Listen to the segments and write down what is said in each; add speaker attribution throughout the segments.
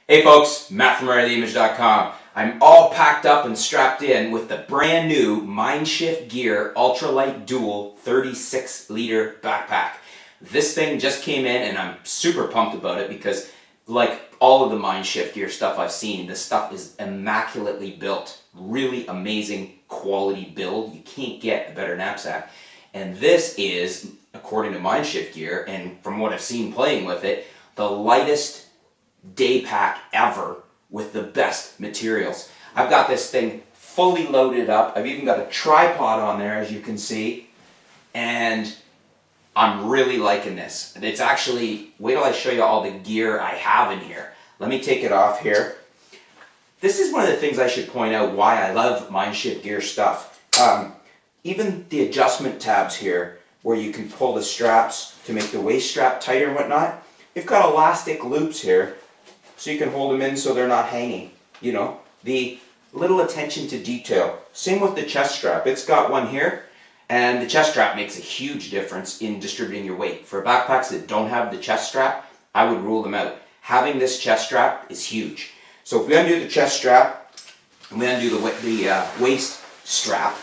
Speaker 1: Hey folks, Matt from ReadyTheImage.com. I'm all packed up and strapped in with the brand new Mindshift Gear UltraLight Dual 36-liter backpack. This thing just came in and I'm super pumped about it because like all of the Mindshift Gear stuff I've seen, this stuff is immaculately built. Really amazing quality build. You can't get a better knapsack. And this is, according to Mindshift Gear, and from what I've seen playing with it, the lightest Daypack ever with the best materials. I've got this thing fully loaded up. I've even got a tripod on there, as you can see, and I'm really liking this. It's actually, wait till I show you all the gear I have in here. Let me take it off here. This is one of the things I should point out why I love Mindshift Gear stuff. Even the adjustment tabs here, where you can pull the straps to make the waist strap tighter and whatnot, you've got elastic loops here, so you can hold them in so they're not hanging. You know, the little attention to detail. Same with the chest strap. It's got one here, and the chest strap makes a huge difference in distributing your weight. For backpacks that don't have the chest strap, I would rule them out. Having this chest strap is huge. So if we undo the chest strap, and we undo the waist strap,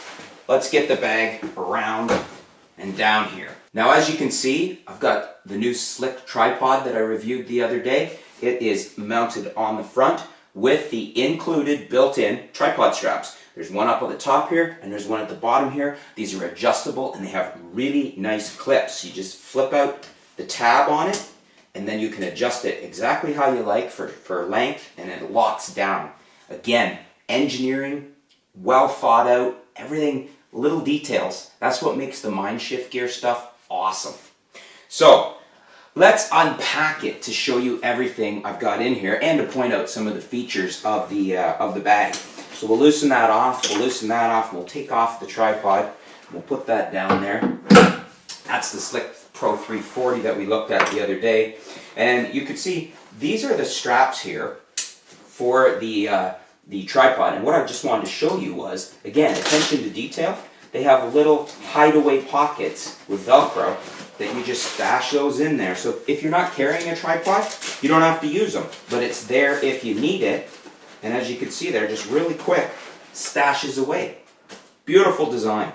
Speaker 1: let's get the bag around and down here. Now, as you can see, I've got the new slick tripod that I reviewed the other day. It is mounted on the front with the included built-in tripod straps. There's one up at the top here and there's one at the bottom here. These are adjustable and they have really nice clips. You just flip out the tab on it and then you can adjust it exactly how you like for length, and it locks down. Again, engineering, well thought out, everything, little details. That's what makes the Mindshift Gear stuff awesome. So let's unpack it to show you everything I've got in here and to point out some of the features of the bag. So we'll loosen that off, and we'll take off the tripod, and we'll put that down there. That's the Slick Pro 340 that we looked at the other day. And you can see these are the straps here for the tripod. And what I just wanted to show you was, again, attention to detail. They have little hideaway pockets with Velcro that you just stash those in there. So if you're not carrying a tripod, you don't have to use them, but it's there if you need it. And as you can see there, just really quick, stashes away. Beautiful design.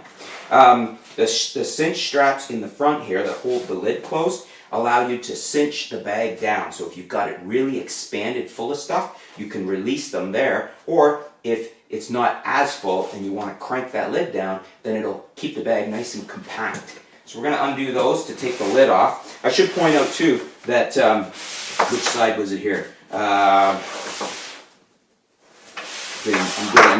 Speaker 1: The cinch straps in the front here that hold the lid closed allow you to cinch the bag down. So if you've got it really expanded full of stuff, you can release them there. Or if it's not as full and you want to crank that lid down, then it'll keep the bag nice and compact. So we're going to undo those to take the lid off. I should point out too that, which side was it here? I'm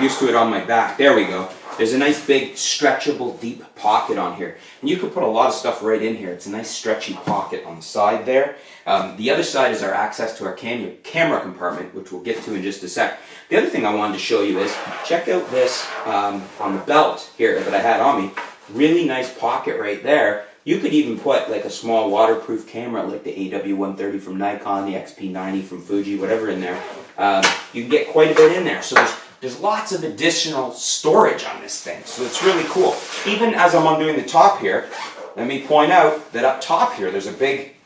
Speaker 1: used to it on my back. There we go. There's a nice big stretchable deep pocket on here. And you can put a lot of stuff right in here. It's a nice stretchy pocket on the side there. The other side is our access to our camera compartment, which we'll get to in just a sec. The other thing I wanted to show you is, check out this on the belt here that I had on me. Really nice pocket right there. You could even put like a small waterproof camera like the AW130 from Nikon, the XP90 from Fuji, whatever in there. You can get quite a bit in there. So there's lots of additional storage on this thing. So it's really cool. Even as I'm undoing the top here, let me point out that up top here there's a big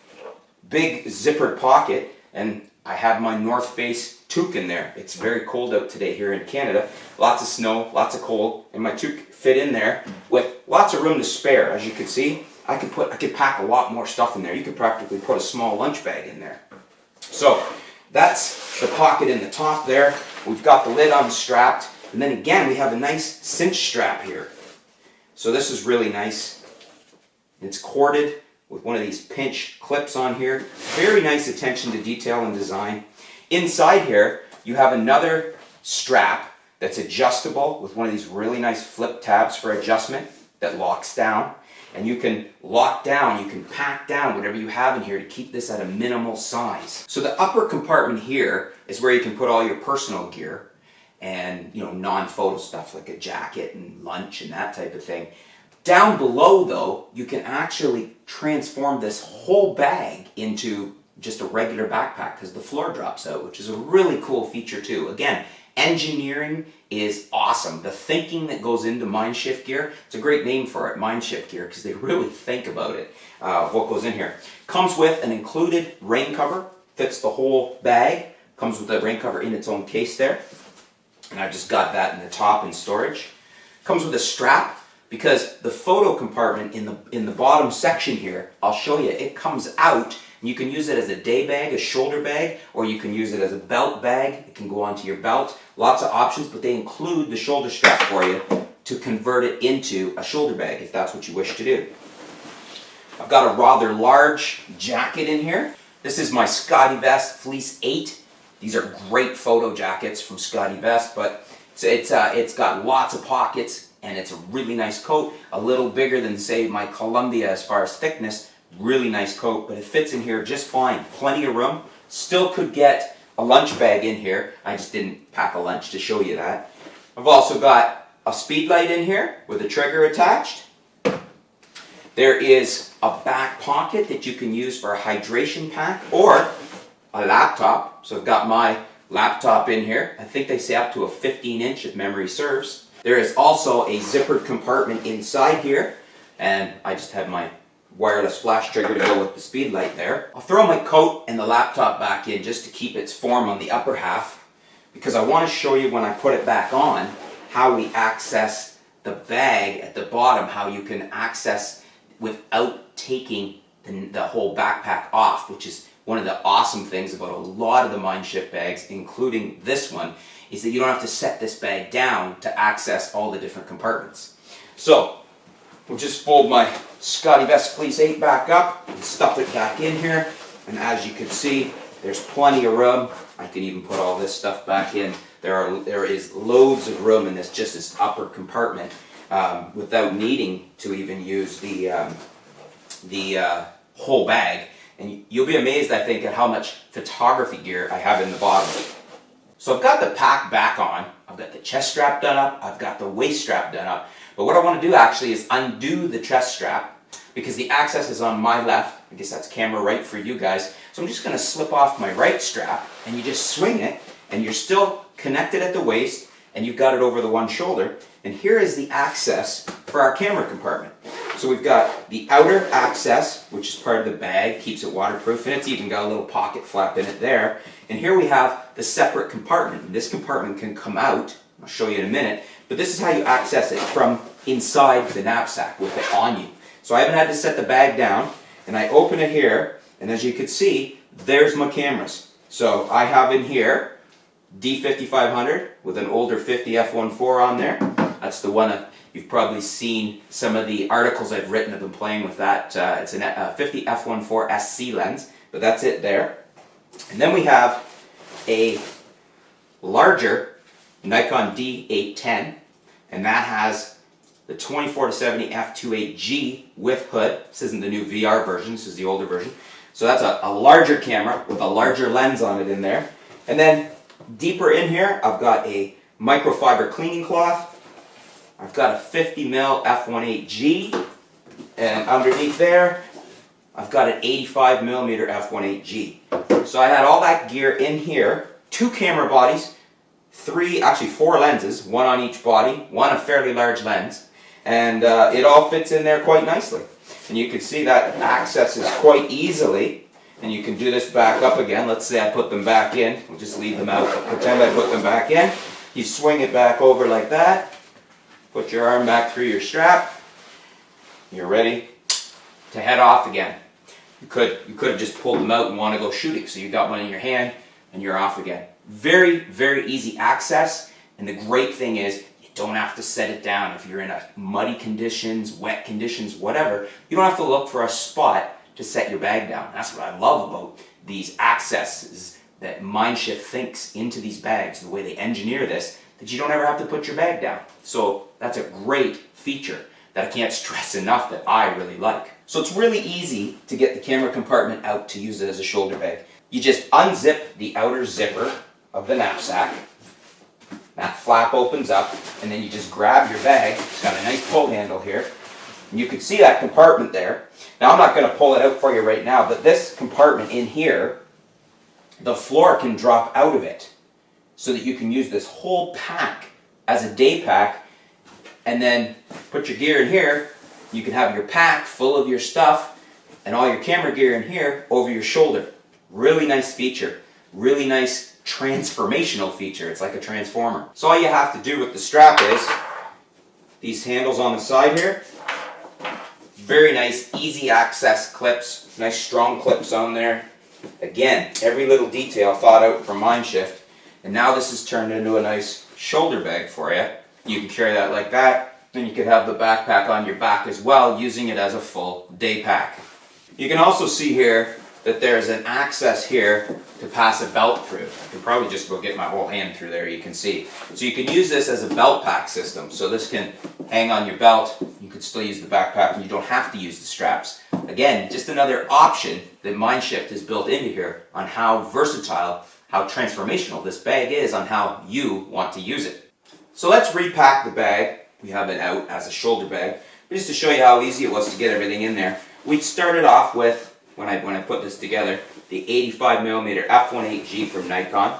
Speaker 1: zippered pocket, and I have my North Face toque in there. It's very cold out today here in Canada. Lots of snow, lots of cold, and my toque fit in there with lots of room to spare. As you can see, I could pack a lot more stuff in there. You could practically put a small lunch bag in there. So that's the pocket in the top there. We've got the lid unstrapped, and then again we have a nice cinch strap here. So this is really nice. It's corded with one of these pinch clips on here. Very nice attention to detail and design. Inside here you have another strap that's adjustable with one of these really nice flip tabs for adjustment that locks down. And you can lock down, you can pack down whatever you have in here to keep this at a minimal size. So the upper compartment here is where you can put all your personal gear and, you know, non-photo stuff like a jacket and lunch and that type of thing. Down below though, you can actually transform this whole bag into just a regular backpack because the floor drops out, which is a really cool feature too. Again, engineering is awesome. The thinking that goes into Mindshift Gear, it's a great name for it, Mindshift Gear, because they really think about it, what goes in here. Comes with an included rain cover, fits the whole bag. Comes with the rain cover in its own case there. And I just got that in the top in storage. Comes with a strap, because the photo compartment in the bottom section here, I'll show you, it comes out. And you can use it as a day bag, a shoulder bag, or you can use it as a belt bag. It can go onto your belt. Lots of options, but they include the shoulder strap for you to convert it into a shoulder bag if that's what you wish to do. I've got a rather large jacket in here. This is my Scotty Vest Fleece 8. These are great photo jackets from Scotty Vest, but it's got lots of pockets and it's a really nice coat. A little bigger than, say, my Columbia as far as thickness. Really nice coat, but it fits in here just fine. Plenty of room. Still could get a lunch bag in here. I just didn't pack a lunch to show you that. I've also got a speed light in here with a trigger attached. There is a back pocket that you can use for a hydration pack or a laptop. So I've got my laptop in here. I think they say up to a 15-inch if memory serves. There is also a zippered compartment inside here, and I just have my wireless flash trigger to go with the speed light there. I'll throw my coat and the laptop back in just to keep its form on the upper half, because I want to show you when I put it back on how we access the bag at the bottom, how you can access without taking the whole backpack off, which is one of the awesome things about a lot of the Mindshift bags, including this one, is that you don't have to set this bag down to access all the different compartments. So we'll just fold my Scotty Vest Fleece 8 back up and stuff it back in here. And as you can see, there's plenty of room. I can even put all this stuff back in. There is loads of room in this upper compartment without needing to even use the whole bag. And you'll be amazed, I think, at how much photography gear I have in the bottom. So I've got the pack back on. I've got the chest strap done up. I've got the waist strap done up. But what I want to do actually is undo the chest strap, because the access is on my left. I guess that's camera right for you guys. So I'm just going to slip off my right strap, and you just swing it, and you're still connected at the waist, and you've got it over the one shoulder. And here is the access for our camera compartment. So we've got the outer access, which is part of the bag, keeps it waterproof, and it's even got a little pocket flap in it there. And here we have the separate compartment. And this compartment can come out, I'll show you in a minute, but this is how you access it from inside the knapsack with it on you. So I haven't had to set the bag down, and I open it here, and as you can see, there's my cameras. So I have in here D5500 with an older 50 f1.4 on there. That's the one you've probably seen some of the articles I've written. I've been playing with that. It's a 50 f1.4 SC lens, but that's it there. And then we have a larger Nikon D810, and that has the 24-70 f2.8G with hood. This isn't the new VR version, this is the older version. So that's a larger camera with a larger lens on it in there. And then deeper in here, I've got a microfiber cleaning cloth. I've got a 50mm f1.8G, and underneath there, I've got an 85mm f1.8G. So I had all that gear in here, 2 camera bodies, 4 lenses, 1 on each body, 1 a fairly large lens, and it all fits in there quite nicely. And you can see that accesses quite easily, and you can do this back up again. Let's say I put them back in, we'll just leave them out, pretend I put them back in. You swing it back over like that, put your arm back through your strap, you're ready to head off again. You could have just pulled them out and want to go shooting, so you got one in your hand and you're off again. Very, very easy access, and the great thing is you don't have to set it down. If you're in a muddy conditions, wet conditions, whatever, you don't have to look for a spot to set your bag down. That's what I love about these accesses that Mindshift thinks into these bags, the way they engineer this, that you don't ever have to put your bag down. So that's a great feature that I can't stress enough that I really like. So it's really easy to get the camera compartment out to use it as a shoulder bag. You just unzip the outer zipper of the knapsack. That flap opens up, and then you just grab your bag. It's got a nice pull handle here. And you can see that compartment there. Now I'm not going to pull it out for you right now, but this compartment in here, the floor can drop out of it so that you can use this whole pack as a day pack, and then put your gear in here. You can have your pack full of your stuff and all your camera gear in here over your shoulder. Really nice feature. Really nice transformational feature. It's like a transformer. So all you have to do with the strap is these handles on the side here. Very nice, easy access clips. Nice strong clips on there. Again, every little detail thought out from Mindshift. And now this is turned into a nice shoulder bag for you. You can carry that like that. Then you could have the backpack on your back as well, using it as a full day pack. You can also see here that there's an access here to pass a belt through. I can probably just go get my whole hand through there, you can see. So you can use this as a belt pack system. So this can hang on your belt. You could still use the backpack and you don't have to use the straps. Again, just another option that Mindshift has built into here on how versatile, how transformational this bag is on how you want to use it. So let's repack the bag. We have it out as a shoulder bag. Just to show you how easy it was to get everything in there. We started off with, when I put this together, the 85mm f1.8G from Nikon.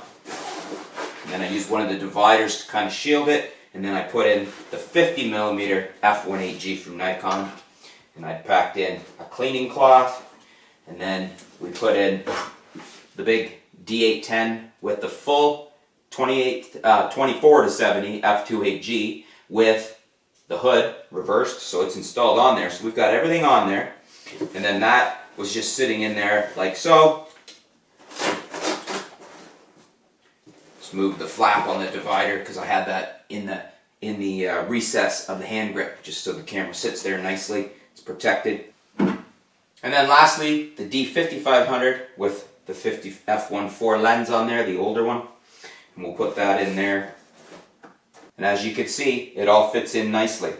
Speaker 1: And then I used one of the dividers to kind of shield it. And then I put in the 50mm f1.8G from Nikon. And I packed in a cleaning cloth. And then we put in the big D810 with the full 24-70 f2.8G with the hood reversed, so it's installed on there. So we've got everything on there. And then that was just sitting in there like so. Just move the flap on the divider because I had that in the recess of the hand grip, just so the camera sits there nicely. It's protected. And then lastly, the D5500 with the 50 f1.4 lens on there, the older one. And we'll put that in there. And as you can see, it all fits in nicely.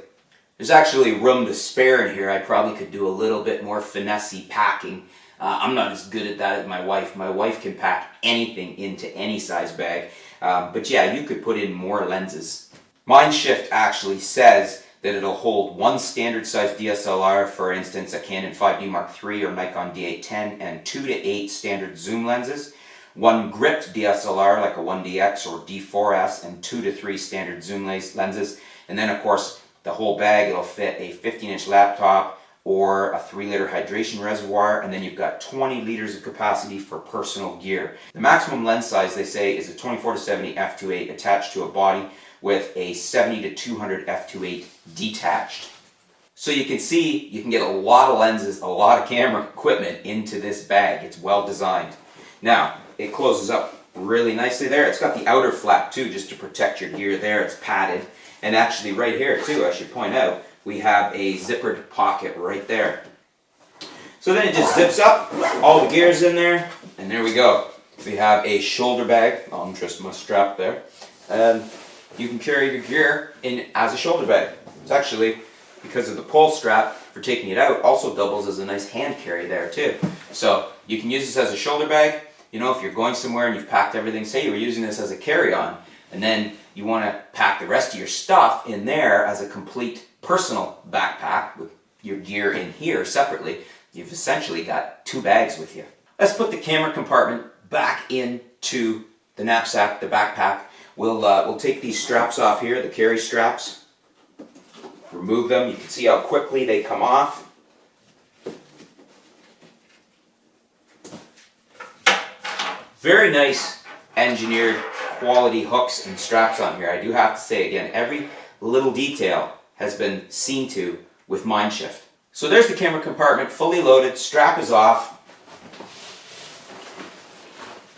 Speaker 1: There's actually room to spare in here. I probably could do a little bit more finessey packing. I'm not as good at that as my wife. My wife can pack anything into any size bag. But yeah, you could put in more lenses. Mindshift actually says that it'll hold one standard size DSLR, for instance a Canon 5D Mark III or Nikon D810, and 2 to 8 standard zoom lenses. One gripped DSLR like a 1DX or D4S, and 2 to 3 standard zoom lenses. And then of course the whole bag, it'll fit a 15-inch laptop or a 3-liter hydration reservoir, and then you've got 20 liters of capacity for personal gear. The maximum lens size, they say, is a 24-70 f2.8 attached to a body with a 70 to 200 f2.8 detached. So you can see you can get a lot of lenses, a lot of camera equipment into this bag. It's well designed. Now, it closes up really nicely there. It's got the outer flap too, just to protect your gear there. It's padded. And actually right here too, I should point out, we have a zippered pocket right there. So then it just zips up, all the gear's in there, and there we go. We have a shoulder bag. I'll interest my strap there. And you can carry your gear in as a shoulder bag. It's actually, because of the pull strap for taking it out, also doubles as a nice hand carry there too. So you can use this as a shoulder bag. You know, if you're going somewhere and you've packed everything, say you were using this as a carry-on, and then you want to pack the rest of your stuff in there as a complete personal backpack with your gear in here separately, you've essentially got 2 bags with you. Let's put the camera compartment back into the knapsack, the backpack. We'll take these straps off here, the carry straps, remove them. You can see how quickly they come off. Very nice engineered quality hooks and straps on here. I do have to say again, every little detail has been seen to with Mindshift. So there's the camera compartment, fully loaded, strap is off.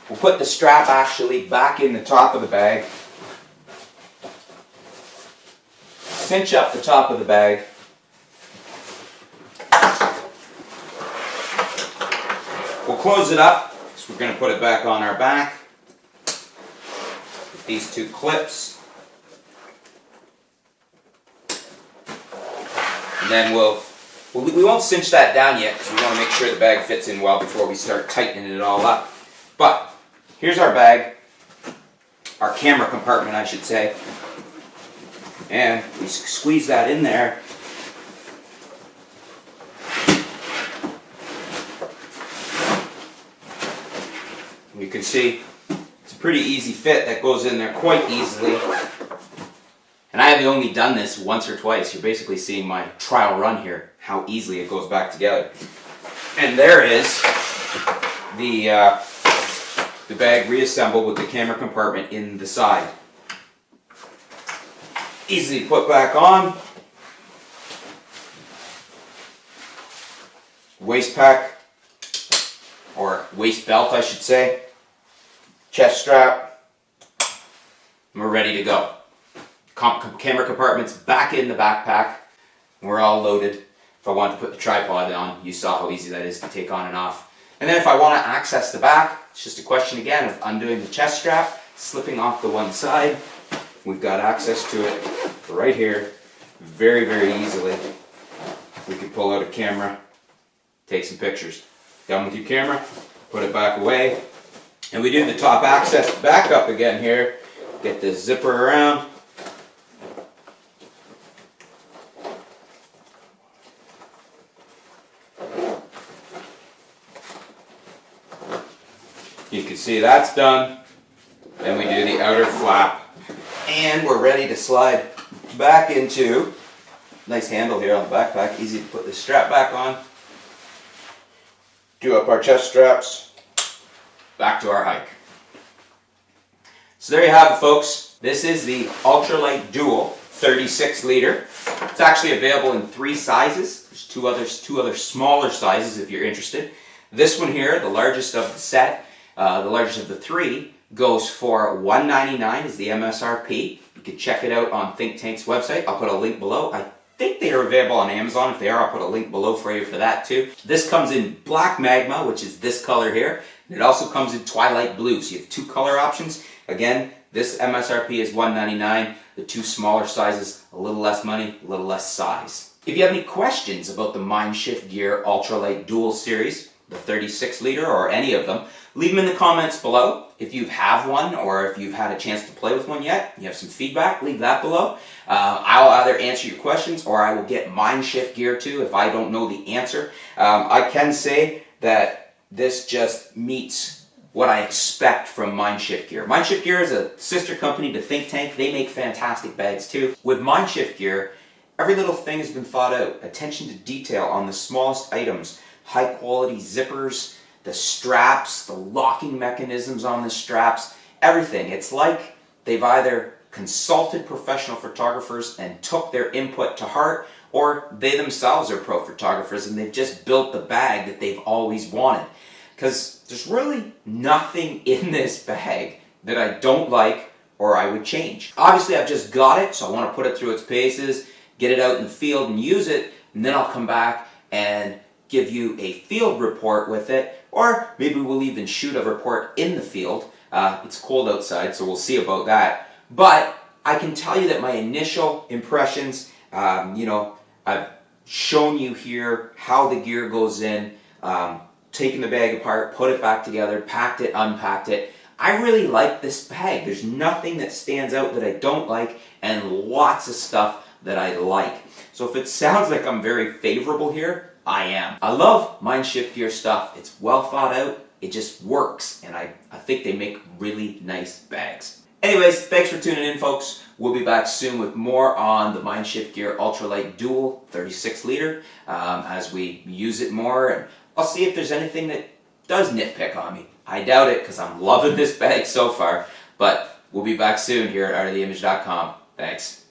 Speaker 1: We'll put the strap actually back in the top of the bag. Cinch up the top of the bag. We'll close it up. So we're going to put it back on our back with these 2 clips. And then we won't cinch that down yet because we want to make sure the bag fits in well before we start tightening it all up. But here's our bag, our camera compartment I should say. And we squeeze that in there. You can see it's a pretty easy fit that goes in there quite easily. And I have only done this once or twice. You're basically seeing my trial run here, how easily it goes back together. And there is the the bag reassembled with the camera compartment in the side. Easy to put back on. Waist pack, or waist belt I should say. Chest strap. And we're ready to go. Camera compartment's back in the backpack. We're all loaded. If I wanted to put the tripod on, you saw how easy that is to take on and off. And then if I want to access the back, it's just a question again of undoing the chest strap, slipping off the one side. We've got access to it right here, very, very easily. We can pull out a camera, take some pictures. Done with your camera, put it back away. And we do the top access back up again here. Get the zipper around. You can see that's done. Then we do the outer flap. And we're ready to slide back into, nice handle here on the backpack, easy to put the strap back on. Do up our chest straps, back to our hike. So there you have it, folks. This is the UltraLight Dual 36 liter. It's actually available in 3 sizes. There's two other smaller sizes if you're interested. This one here, the largest of the set, the largest of the 3, goes for $199 is the MSRP. You can check it out on Think Tank's website. I'll put a link below. I think they are available on Amazon. If they are, I'll put a link below for you for that too. This comes in Black Magma, which is this color here. And it also comes in Twilight Blue, so you have 2 color options. Again, this MSRP is $199. The 2 smaller sizes, a little less money, a little less size. If you have any questions about the Mindshift Gear UltraLight Dual Series, the 36 liter or any of them, leave them in the comments below. If you have one or if you've had a chance to play with one yet, you have some feedback, leave that below. I'll either answer your questions or I will get Mindshift gear too if I don't know the answer. I can say that this just meets what I expect from Mindshift gear. Mindshift gear is a sister company to Think Tank. They make fantastic bags too. With Mindshift gear, every little thing has been thought out. Attention to detail on the smallest items. High quality zippers, the straps, the locking mechanisms on the straps, everything. It's like they've either consulted professional photographers and took their input to heart, or they themselves are pro photographers and they've just built the bag that they've always wanted. Because there's really nothing in this bag that I don't like or I would change. Obviously I've just got it, so I want to put it through its paces, get it out in the field and use it, and then I'll come back and give you a field report with it, or maybe we'll even shoot a report in the field. It's cold outside, so we'll see about that. But I can tell you that my initial impressions, I've shown you here how the gear goes in, taken the bag apart, put it back together, packed it, unpacked it. I really like this bag. There's nothing that stands out that I don't like, and lots of stuff that I like. So if it sounds like I'm very favorable here, I am. I love Mindshift gear stuff. It's well thought out. It just works. And I think they make really nice bags. Anyways, thanks for tuning in, folks. We'll be back soon with more on the Mindshift Gear UltraLight Dual 36 liter as we use it more. And I'll see if there's anything that does nitpick on me. I doubt it because I'm loving this bag so far. But we'll be back soon here at artoftheimage.com. Thanks.